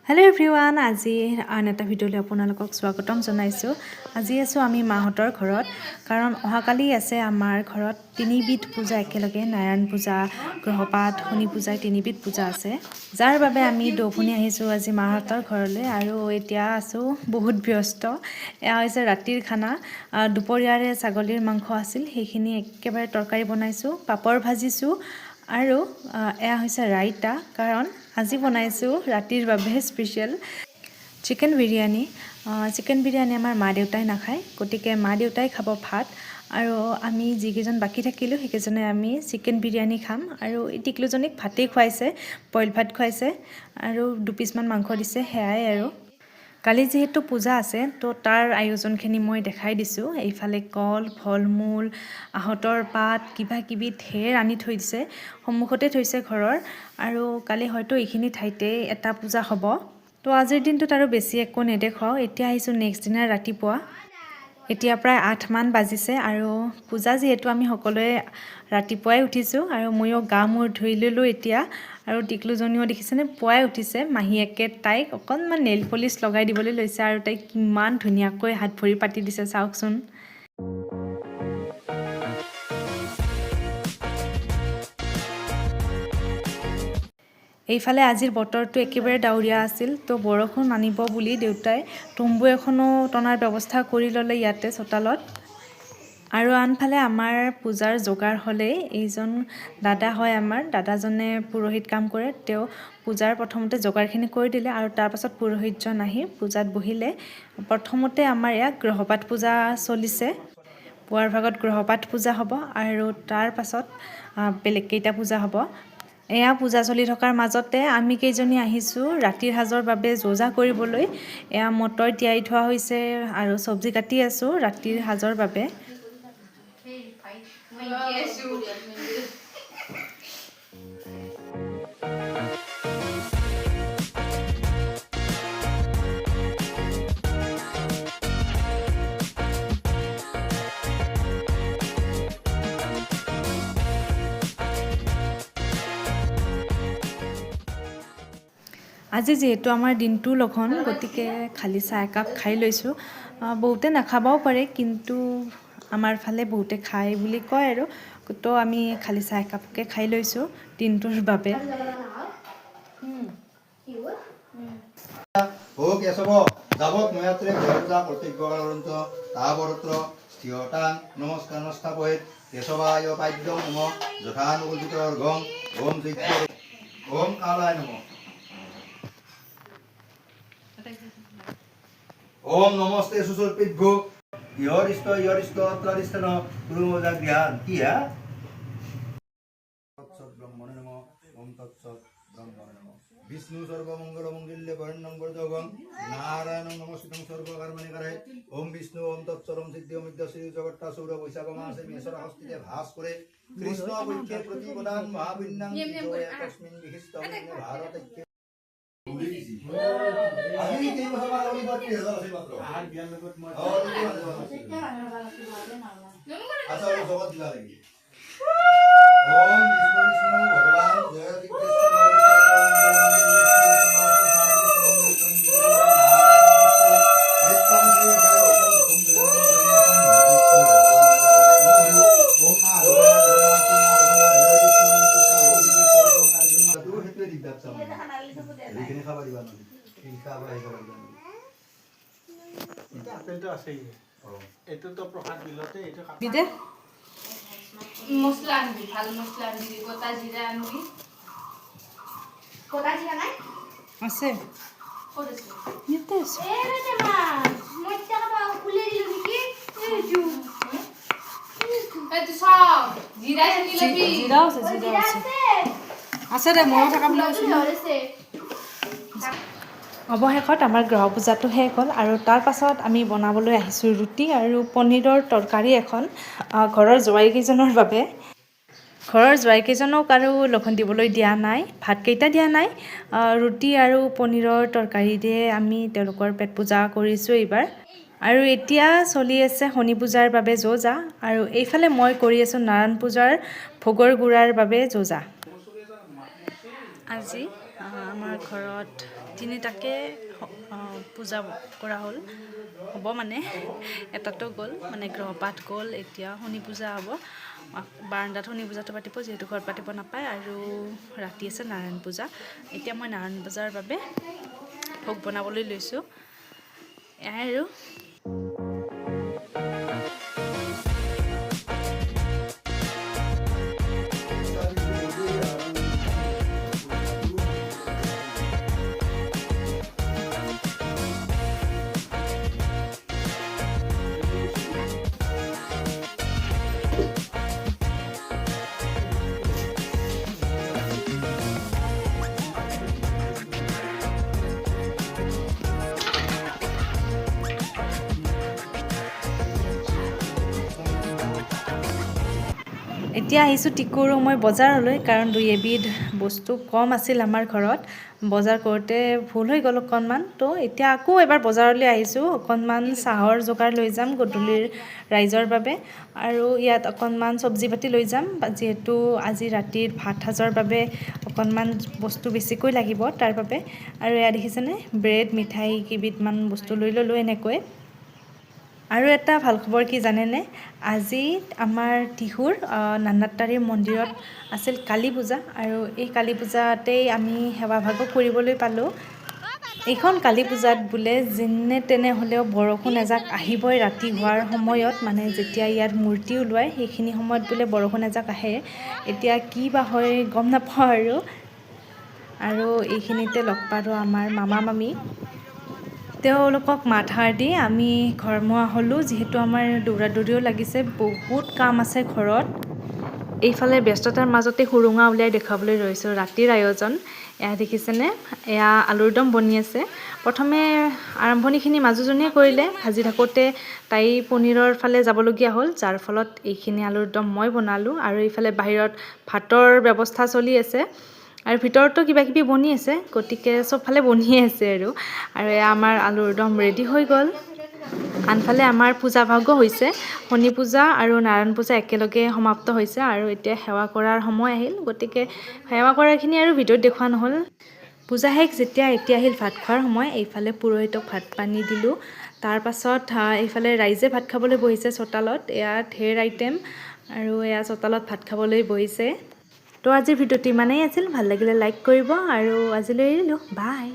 Hello' everyone, আজি আন এটা ভিডিঅ'লৈ আপোনালোকক স্বাগতম জনাইছোঁ। আজি আছোঁ আমি মাহঁতৰ ঘৰত, কাৰণ অহাকালি আছে আমাৰ ঘৰত তিনিবিধ পূজা একেলগে, নাৰায়ণ পূজা, গ্ৰহপাঠ, শনি পূজা, তিনিবিধ পূজা আছে, যাৰ বাবে আমি দৌপুনি আহিছোঁ আজি মাহঁতৰ ঘৰলৈ। আৰু এতিয়া আছোঁ বহুত ব্যস্ত। এয়া হৈছে ৰাতিৰ খানা। দুপৰীয়াৰে ছাগলীৰ মাংস আছিল, সেইখিনি একেবাৰে তৰকাৰী বনাইছোঁ, পাপৰ ভাজিছোঁ আৰু এয়া হৈছে ৰাইতা, কাৰণ আজি বনাইছোঁ ৰাতিৰ বাবে special chicken biryani. Chicken biryani আমাৰ মা দেউতাই নাখায়, গতিকে মা দেউতাই খাব ভাত, আৰু আমি যিকেইজন বাকী থাকিলোঁ সেইকেইজনে আমি চিকেন বিৰিয়ানী খাম। আৰু এই টিকলুজনীক ভাতেই খুৱাইছে, বইল ভাত খুৱাইছে আৰু দুপিচমান মাংস দিছে, সেয়াই। আৰু কালি যিহেতু পূজা আছে, তো তাৰ আয়োজনখিনি মই দেখাই দিছোঁ। এইফালে কল, ফল মূল, আহঁতৰ পাত, কিবা কিবি ঢেৰ আনি থৈ দিছে, সন্মুখতে থৈছে ঘৰৰ। আৰু কালি হয়তো এইখিনি ঠাইতে এটা পূজা হ'ব, তো আজিৰ দিনটোত আৰু বেছি একো নেদেখাওঁ। এতিয়া আহিছোঁ নেক্সট দিনা ৰাতিপুৱা, এতিয়া প্ৰায় 8 মান বাজিছে, আৰু পূজা যিহেতু আমি সকলোৱে ৰাতিপুৱাই উঠিছোঁ, আৰু ময়ো গা মূৰ ধুই ল'লোঁ এতিয়া। আৰু টিকলুজনীও দেখিছেনে, পুৱাই উঠিছে। মাহীয়েকে তাইক অকণমান নেইল পলিচ লগাই দিবলৈ লৈছে, আৰু তাইক কিমান ধুনীয়াকৈ হাত ভৰি পাতি দিছে চাওকচোন। এইফালে আজিৰ বতৰটো একেবাৰে ডাৱৰীয়া আছিল, তো বৰষুণ আনিব বুলি দেউতাই তম্বু এখনো টনাৰ ব্যৱস্থা কৰি ল'লে ইয়াতে চোতালত। আৰু আনফালে আমাৰ পূজাৰ যোগাৰ হ'লেই, এইজন দাদা হয় আমাৰ, দাদাজনে পুৰোহিত কাম কৰে, তেওঁ পূজাৰ প্ৰথমতে যোগাৰখিনি কৰি দিলে, আৰু তাৰপাছত পুৰোহিতজন আহি পূজাত বহিলে। প্ৰথমতে আমাৰ ইয়াত গ্ৰহপাঠ পূজা চলিছে, পুৱাৰ ভাগত গ্ৰহপাঠ পূজা হ'ব, আৰু তাৰ পাছত বেলেগ কেইটা পূজা হ'ব। এয়া পূজা চলি থকাৰ মাজতে আমি কেইজনী আহিছোঁ ৰাতিৰ সাজৰ বাবে যোজা কৰিবলৈ। এয়া মটৰ তিয়াই থোৱা হৈছে, আৰু চব্জি কাটি আছোঁ ৰাতিৰ সাজৰ বাবে। আজি যিহেতু আমাৰ দিনটো লঘন, গতিকে খালী চাহ একাপ খাই লৈছোঁ। বহুতে নাখাবও পাৰে, কিন্তু আমাৰ ফালে বহুতে খায় বুলি কয়, আৰু তো আমি খালী চাহ একাপকে খাই লৈছোঁ দিনটোৰ বাবে। ओम नमस्ते सुसर्पिभ्यो यरिष्ट अत्रारिष्ट गुरुमोजा ज्ञान की है तत्सत् ब्रह्मणे नमः ओम तत्सत् ब्रह्मणे नमः विष्णु सर्वमंगल मंगल्य वर्णं वर्जगं नारायणं नमस्कृतं सर्वकर्मणि करे ओम विष्णु ओम तत्सरम सिद्धिओम विद्याश्री जगत्ता सौर वैशाख मासे मेषर हस्तिते भास करे कृष्ण वैक्य प्रतिपदान महाविन्नं जोय तस्मिन् विहिष्टं भारतैक्य আমি কি কথা বলি বাকি হেজার আছে মাত্র আর জ্ঞান লগত মই আচ্ছা ওই জগৎ দিলা লাগি ওম বিষ্ণু বিষ্ণু ভগবান জয় শ্রী কৃষ্ণ মশলা আনবি, ভাল মশলা আনবি, গোটা জিরা আনবি। গোটা জিরা নাই? আছে, ক'ত আছে? ইয়াতে আছে। এ বেটা মা, মই টাকা খুলে দিলো নেকি? এইটো। এইটো সব জিৰা আনি লবি। জিৰাও আছে, জিৰা আছে। আছে দে, মনত থকা বুলি কৈছিলোঁ। অৱশেষত আমাৰ গ্ৰহ পূজাটো শেষ হ'ল, আৰু তাৰ পাছত আমি বনাবলৈ আহিছোঁ ৰুটি আৰু পনীৰৰ তৰকাৰী এখন ঘৰৰ জোৱাইকেইজনৰ বাবে। ঘৰৰ জোৱাইকেইজনক আৰু লঘোণ দিবলৈ দিয়া নাই, ভাতকেইটা দিয়া নাই, ৰুটি আৰু পনীৰৰ তৰকাৰী দিয়ে আমি তেওঁলোকৰ পেট পূজা কৰিছোঁ এইবাৰ। আৰু এতিয়া চলি আছে শনি পূজাৰ বাবে যোজা, আৰু এইফালে মই কৰি আছোঁ নাৰায়ণ পূজাৰ ভোগৰ গুড়াৰ বাবে যোজা। আজি আমাৰ ঘৰত তিনিটাকে পূজা কৰা হ'ল হ'ব মানে এটাতো গ'ল মানে গ্ৰহপাঠ গ'ল এতিয়া শনি পূজা হ'ব বাৰাণ্ডাত শনি পূজাটো পাতিব যিহেতু ঘৰত পাতিব নাপায় আৰু ৰাতি আছে নাৰায়ণ পূজা এতিয়া মই নাৰায়ণ পূজাৰ বাবে ভোগ বনাবলৈ লৈছোঁ এয়াই আৰু এতিয়া আহিছোঁ টিকু আৰু মই বজাৰলৈ কাৰণ দুই এবিধ বস্তু কম আছিল আমাৰ ঘৰত বজাৰ কৰোঁতে ভুল হৈ গ'ল অকণমান তো এতিয়া আকৌ এবাৰ বজাৰলৈ আহিছোঁ অকণমান চাহৰ যোগাৰ লৈ যাম গধূলিৰ ৰাইজৰ বাবে আৰু ইয়াত অকণমান চব্জি পাতি লৈ যাম যিহেতু আজি ৰাতিৰ ভাত সাজৰ বাবে অকণমান বস্তু বেছিকৈ লাগিব তাৰ বাবে আৰু এয়া দেখিছেনে ব্ৰেড মিঠাই কেইবিধমান বস্তু লৈ ল'লোঁ এনেকৈ আৰু এটা ভাল খবৰ কি জানেনে আজি আমাৰ টিহুৰ নান্নাতাৰী মন্দিৰত আছিল কালী পূজা আৰু এই কালী পূজাতেই আমি সেৱাভাগো কৰিবলৈ পালোঁ এইখন কালী পূজাত বোলে যেনে তেনে হ'লেও বৰষুণ এজাক আহিবই ৰাতি হোৱাৰ সময়ত মানে যেতিয়া ইয়াত মূৰ্তি ওলোৱাই সেইখিনি সময়ত বোলে বৰষুণ এজাক আহে এতিয়া কি বা হয় গম নাপাওঁ আৰু এইখিনিতে লগ পালোঁ আমাৰ মামা মামী তেওঁলোকক মাত সাৰ দি আমি ঘৰমুৱা হ'লোঁ যিহেতু আমাৰ দৌৰা দৌৰিও লাগিছে বহুত কাম আছে ঘৰত এইফালে ব্যস্ততাৰ মাজতে সুৰুঙা উলিয়াই দেখুৱাবলৈ ৰৈছোঁ ৰাতিৰ আয়োজন এয়া দেখিছেনে এয়া আলুৰ দম বনি আছে প্ৰথমে আৰম্ভণিখিনি মাজুজনীয়ে কৰিলে ভাজি থাকোঁতে তাই পনীৰৰ ফালে যাবলগীয়া হ'ল যাৰ ফলত এইখিনি আলুৰ দম মই বনালোঁ আৰু এইফালে বাহিৰত ভাতৰ ব্যৱস্থা চলি আছে আৰু ভিতৰতো কিবা কিবি বনি আছে গতিকে চবফালে বনিয়ে আছে আৰু এয়া আমাৰ আলুৰ দম ৰেডি হৈ গ'ল আনফালে আমাৰ পূজা ভাগো হৈছে শনি পূজা আৰু নাৰায়ণ পূজা একেলগে সমাপ্ত হৈছে আৰু এতিয়া সেৱা কৰাৰ সময় আহিল গতিকে সেৱা কৰাখিনি আৰু ভিডিঅ'ত দেখুওৱা নহ'ল পূজা শেষ যেতিয়া এতিয়া আহিল ভাত খোৱাৰ সময় এইফালে পুৰোহিতক ভাত পানী দিলোঁ তাৰপাছত এইফালে ৰাইজে ভাত খাবলৈ বহিছে চোতালত এয়া ঢেৰ আইটেম আৰু এয়া চোতালত ভাত খাবলৈ বহিছে তো আজিৰ ভিডিঅ'টো ইমানেই আছিল ভাল লাগিলে লাইক কৰিব আৰু আজিলৈ এৰিলোঁ বাই